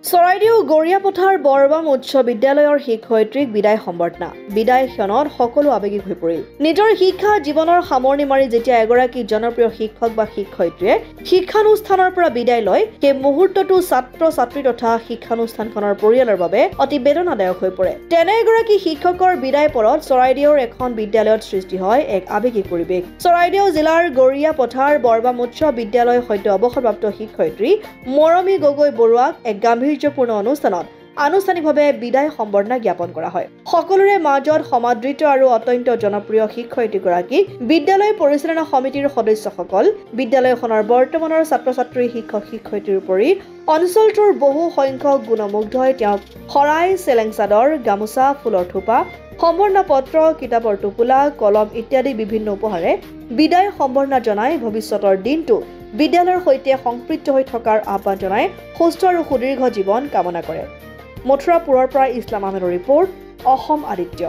চৰাইদেউ গৰিয়াপথাৰ বৰবাম উচ্চ বিদ্যালয়ৰ শিক্ষয়িত্ৰীক বিদায় সম্বৰ্ধনা বিদায় ক্ষণত সকলো আৱেগিক হৈ পৰিল। নিজৰ শিক্ষা জীৱনৰ সামৰণি মাৰি যেতিয়া এগৰাকী জনপ্ৰিয় শিক্ষক বা শিক্ষয়িত্ৰীয়ে শিক্ষানুষ্ঠানৰ পৰা বিদায় লয়, সেই মুহূৰ্তটো ছাত্ৰ ছাত্ৰী তথা শিক্ষানুষ্ঠানখনৰ পৰিয়ালৰ বাবে অতি বেদনাদায়ক হৈ পৰে। তেনে এগৰাকী শিক্ষকৰ বিদায় পৰত চৰাইদেউৰ এখন বিদ্যালয়ত সৃষ্টি হয় এক আৱেগিক পৰিৱেশ। চৰাইদেউ জিলাৰ গৰিয়াপথাৰ বৰবাম উচ্চ বিদ্যালয় সদ্য অৱসৰপ্ৰাপ্ত শিক্ষয়িত্ৰী মৰমী গগৈ বৰুৱাক এক গাম্ভীৰ্যপূৰ্ণ অনুষ্ঠানত আনুষ্ঠানিকভাৱে বিদায় সম্বৰ্ধনা জ্ঞাপন কৰা হয়। সকলোৰে মাজত সমাদৃত আৰু অত্যন্ত জনপ্ৰিয় শিক্ষয়িত্ৰীগৰাকী বিদ্যালয় পৰিচালনা সমিতিৰ সদস্যসকল, বিদ্যালয়খনৰ বৰ্তমানৰ ছাত্ৰ ছাত্ৰী শিক্ষক শিক্ষয়িত্ৰীৰ উপৰি অঞ্চলটোৰ বহু সংখ্যক গুণমুগ্ধই তেওঁক শৰাই, চেলেং চাদৰ, গামোচা, ফুলৰ থোপা, সম্বৰ্ধনা পত্ৰ, কিতাপৰ টোপোলা, কলম ইত্যাদি বিভিন্ন উপহাৰে বিদায় সম্বৰ্ধনা জনাই ভৱিষ্যতৰ দিনটো বিদ্যালয়ৰ সৈতে সংপৃক্ত হৈ থকাৰ আহ্বান জনাই সুস্থ আৰু সুদীৰ্ঘ জীৱন কামনা কৰে। মথুৰাপুৰৰ পৰা ইছলাম আহমেদৰ ৰিপৰ্ট, অসম আদিত্য।